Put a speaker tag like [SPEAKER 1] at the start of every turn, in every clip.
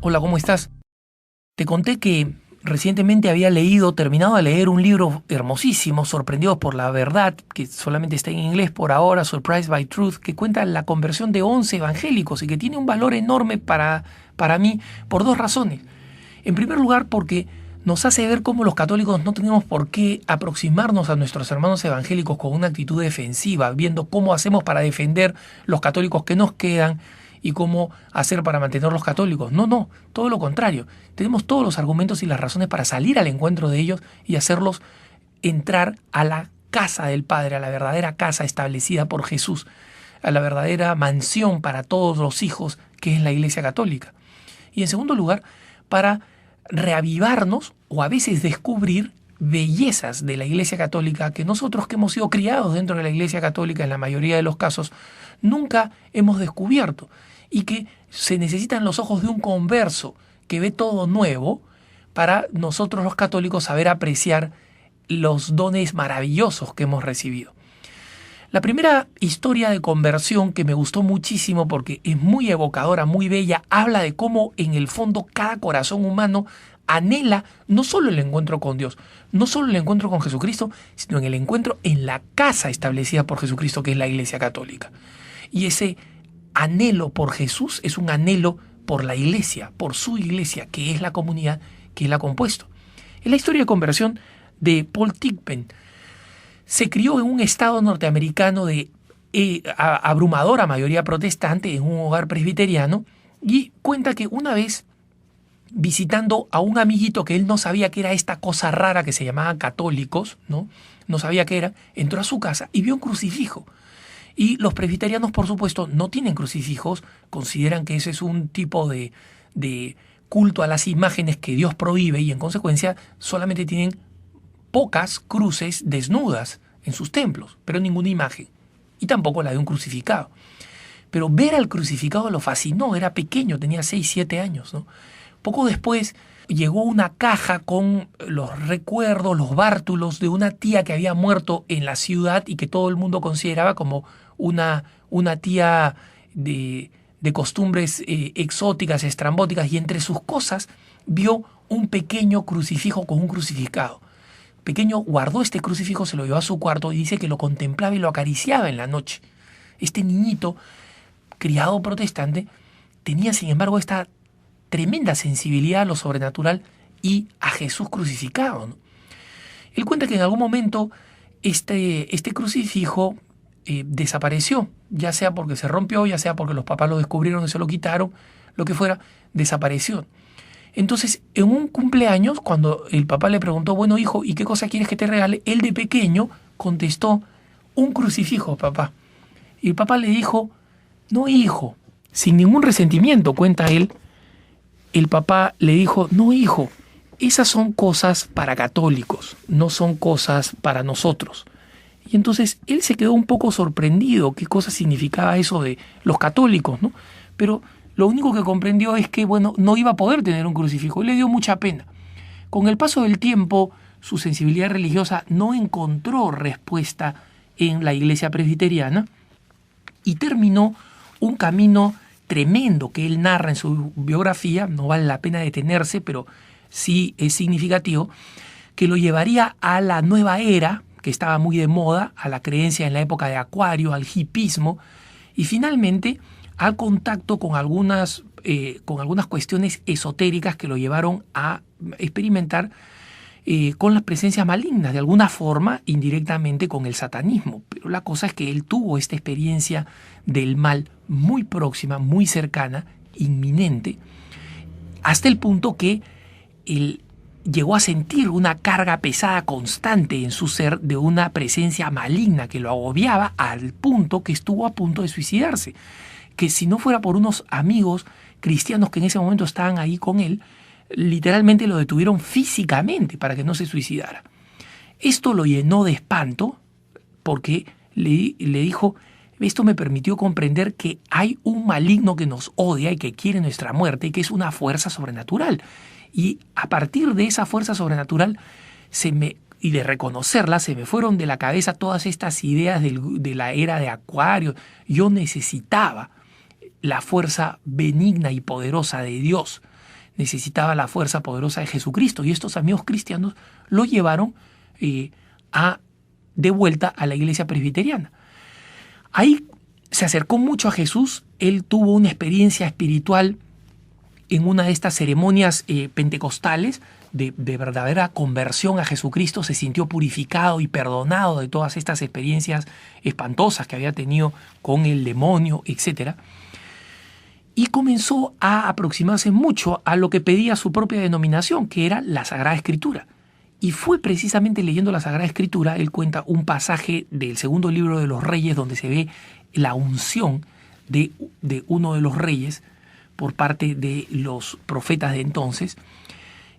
[SPEAKER 1] Hola, ¿cómo estás? Te conté que recientemente había terminado de leer un libro hermosísimo, Sorprendidos por la Verdad, que solamente está en inglés por ahora, Surprised by Truth, que cuenta la conversión de 11 evangélicos y que tiene un valor enorme para mí por dos razones. En primer lugar, porque nos hace ver cómo los católicos no tenemos por qué aproximarnos a nuestros hermanos evangélicos con una actitud defensiva, viendo cómo hacemos para defender los católicos que nos quedan y cómo hacer para mantener los católicos. No, no, todo lo contrario. Tenemos todos los argumentos y las razones para salir al encuentro de ellos y hacerlos entrar a la casa del Padre, a la verdadera casa establecida por Jesús, a la verdadera mansión para todos los hijos que es la Iglesia Católica. Y en segundo lugar, para reavivarnos o a veces descubrir bellezas de la Iglesia Católica que nosotros que hemos sido criados dentro de la Iglesia Católica en la mayoría de los casos nunca hemos descubierto y que se necesitan los ojos de un converso que ve todo nuevo para nosotros los católicos saber apreciar los dones maravillosos que hemos recibido. La primera historia de conversión que me gustó muchísimo porque es muy evocadora, muy bella, habla de cómo en el fondo cada corazón humano anhela no solo el encuentro con Dios, no solo el encuentro con Jesucristo, sino en el encuentro en la casa establecida por Jesucristo, que es la Iglesia Católica. Y ese anhelo por Jesús es un anhelo por la Iglesia, por su Iglesia, que es la comunidad que él ha compuesto. Es la historia de conversión de Paul Thigpen. Se crió en un estado norteamericano de abrumadora mayoría protestante, en un hogar presbiteriano, y cuenta que una vez, visitando a un amiguito que él no sabía que era esta cosa rara que se llamaba católicos, no sabía qué era, entró a su casa y vio un crucifijo. Y los presbiterianos, por supuesto, no tienen crucifijos, consideran que ese es un tipo de culto a las imágenes que Dios prohíbe y en consecuencia solamente tienen pocas cruces desnudas en sus templos, pero ninguna imagen, y tampoco la de un crucificado. Pero ver al crucificado lo fascinó, era pequeño, tenía 6, 7 años, ¿no? Poco después llegó una caja con los recuerdos, los bártulos de una tía que había muerto en la ciudad y que todo el mundo consideraba como una tía de costumbres exóticas, estrambóticas, y entre sus cosas vio un pequeño crucifijo con un crucificado. Pequeño guardó este crucifijo, se lo llevó a su cuarto y dice que lo contemplaba y lo acariciaba en la noche. Este niñito, criado protestante, tenía sin embargo esta tremenda sensibilidad a lo sobrenatural y a Jesús crucificado, ¿no? Él cuenta que en algún momento este crucifijo desapareció, ya sea porque se rompió, ya sea porque los papás lo descubrieron y se lo quitaron, lo que fuera, desapareció. Entonces, en un cumpleaños, cuando el papá le preguntó, bueno, hijo, ¿y qué cosa quieres que te regale? Él de pequeño contestó, un crucifijo, papá. Y el papá le dijo, no, hijo, sin ningún resentimiento, cuenta él, el papá le dijo, no, hijo, esas son cosas para católicos, no son cosas para nosotros. Y entonces él se quedó un poco sorprendido qué cosa significaba eso de los católicos, ¿no? Pero lo único que comprendió es que, bueno, no iba a poder tener un crucifijo y le dio mucha pena. Con el paso del tiempo, su sensibilidad religiosa no encontró respuesta en la iglesia presbiteriana y terminó un camino tremendo que él narra en su biografía, no vale la pena detenerse, pero sí es significativo, que lo llevaría a la nueva era, que estaba muy de moda, a la creencia en la época de Acuario, al hipismo, y finalmente al contacto con algunas cuestiones esotéricas que lo llevaron a experimentar con las presencias malignas, de alguna forma indirectamente con el satanismo. Pero la cosa es que él tuvo esta experiencia del mal muy próxima, muy cercana, inminente, hasta el punto que él llegó a sentir una carga pesada constante en su ser de una presencia maligna que lo agobiaba al punto que estuvo a punto de suicidarse. Que si no fuera por unos amigos cristianos que en ese momento estaban ahí con él, literalmente lo detuvieron físicamente para que no se suicidara. Esto lo llenó de espanto porque le dijo, esto me permitió comprender que hay un maligno que nos odia y que quiere nuestra muerte y que es una fuerza sobrenatural. Y a partir de esa fuerza sobrenatural y de reconocerla, se me fueron de la cabeza todas estas ideas de la era de Acuario. Yo necesitaba la fuerza benigna y poderosa de Dios necesitaba la fuerza poderosa de Jesucristo. Y estos amigos cristianos lo llevaron de vuelta a la iglesia presbiteriana. Ahí se acercó mucho a Jesús. Él tuvo una experiencia espiritual en una de estas ceremonias pentecostales de verdadera conversión a Jesucristo. Se sintió purificado y perdonado de todas estas experiencias espantosas que había tenido con el demonio, etc. Y comenzó a aproximarse mucho a lo que pedía su propia denominación, que era la Sagrada Escritura. Y fue precisamente leyendo la Sagrada Escritura, él cuenta un pasaje del segundo libro de los Reyes donde se ve la unción de uno de los reyes por parte de los profetas de entonces,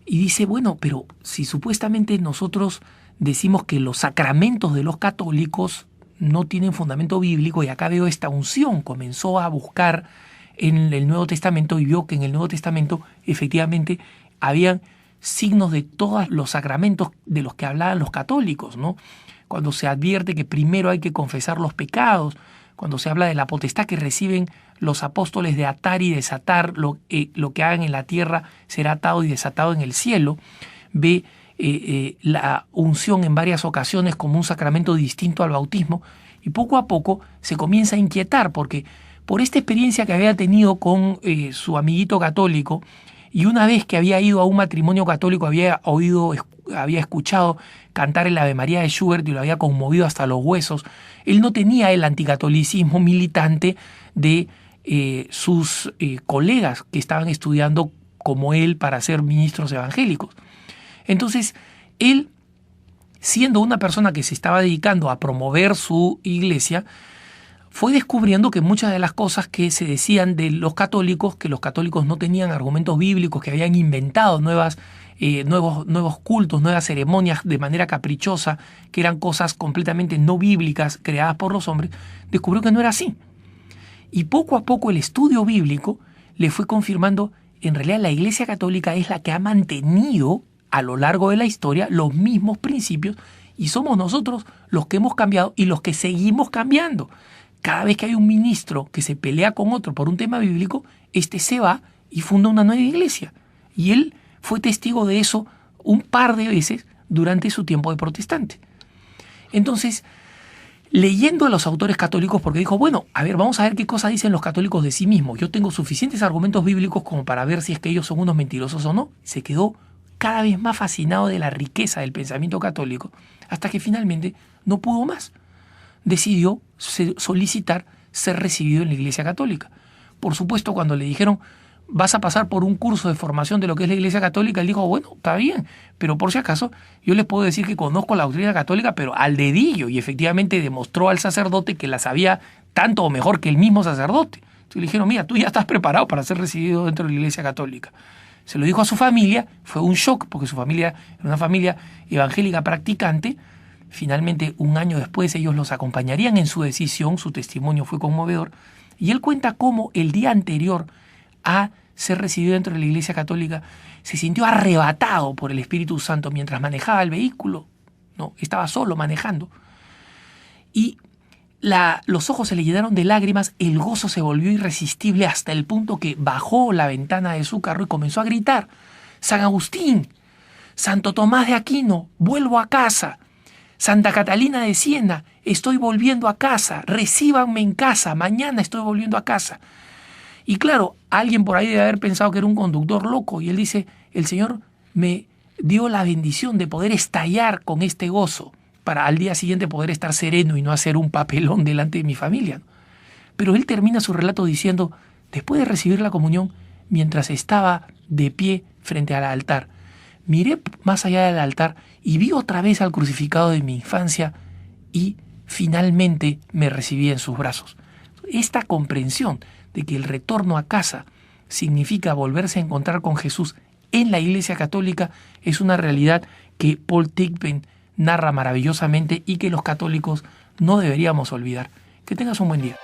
[SPEAKER 1] y dice, bueno, pero si supuestamente nosotros decimos que los sacramentos de los católicos no tienen fundamento bíblico, y acá veo esta unción, comenzó a buscar en el Nuevo Testamento y vio que en el Nuevo Testamento efectivamente habían signos de todos los sacramentos de los que hablaban los católicos, ¿no? Cuando se advierte que primero hay que confesar los pecados, cuando se habla de la potestad que reciben los apóstoles de atar y desatar, lo que hagan en la tierra será atado y desatado en el cielo, ve la unción en varias ocasiones como un sacramento distinto al bautismo, y poco a poco se comienza a inquietar porque por esta experiencia que había tenido con su amiguito católico, y una vez que había ido a un matrimonio católico había escuchado cantar el Ave María de Schubert y lo había conmovido hasta los huesos. Él no tenía el anticatolicismo militante de sus colegas que estaban estudiando como él para ser ministros evangélicos. Entonces, él, siendo una persona que se estaba dedicando a promover su iglesia, fue descubriendo que muchas de las cosas que se decían de los católicos, que los católicos no tenían argumentos bíblicos, que habían inventado nuevos cultos, nuevas ceremonias de manera caprichosa, que eran cosas completamente no bíblicas creadas por los hombres, descubrió que no era así. Y poco a poco el estudio bíblico le fue confirmando, en realidad la Iglesia Católica es la que ha mantenido a lo largo de la historia los mismos principios, y somos nosotros los que hemos cambiado y los que seguimos cambiando. Cada vez que hay un ministro que se pelea con otro por un tema bíblico, este se va y funda una nueva iglesia. Y él fue testigo de eso un par de veces durante su tiempo de protestante. Entonces, leyendo a los autores católicos, porque dijo, bueno, a ver, vamos a ver qué cosas dicen los católicos de sí mismos. Yo tengo suficientes argumentos bíblicos como para ver si es que ellos son unos mentirosos o no. Se quedó cada vez más fascinado de la riqueza del pensamiento católico, hasta que finalmente no pudo más. Decidió solicitar ser recibido en la Iglesia Católica. Por supuesto, cuando le dijeron, vas a pasar por un curso de formación de lo que es la Iglesia Católica, él dijo, bueno, está bien, pero por si acaso yo les puedo decir que conozco la doctrina católica, pero al dedillo, y efectivamente demostró al sacerdote que la sabía tanto o mejor que el mismo sacerdote. Entonces le dijeron, mira, tú ya estás preparado para ser recibido dentro de la Iglesia Católica. Se lo dijo a su familia, fue un shock, porque su familia era una familia evangélica practicante. Finalmente, un año después, ellos los acompañarían en su decisión, su testimonio fue conmovedor, y él cuenta cómo el día anterior a ser recibido dentro de la Iglesia Católica se sintió arrebatado por el Espíritu Santo mientras manejaba el vehículo, ¿no? Estaba solo manejando, y los ojos se le llenaron de lágrimas, el gozo se volvió irresistible hasta el punto que bajó la ventana de su carro y comenzó a gritar, San Agustín, Santo Tomás de Aquino, vuelvo a casa. Santa Catalina de Siena, estoy volviendo a casa, recíbanme en casa, mañana estoy volviendo a casa. Y claro, alguien por ahí debe haber pensado que era un conductor loco, y él dice, el Señor me dio la bendición de poder estallar con este gozo para al día siguiente poder estar sereno y no hacer un papelón delante de mi familia. Pero él termina su relato diciendo, después de recibir la comunión, mientras estaba de pie frente al altar, miré más allá del altar y vi otra vez al crucificado de mi infancia y finalmente me recibí en sus brazos. Esta comprensión de que el retorno a casa significa volverse a encontrar con Jesús en la Iglesia Católica es una realidad que Paul Thigpen narra maravillosamente y que los católicos no deberíamos olvidar. Que tengas un buen día.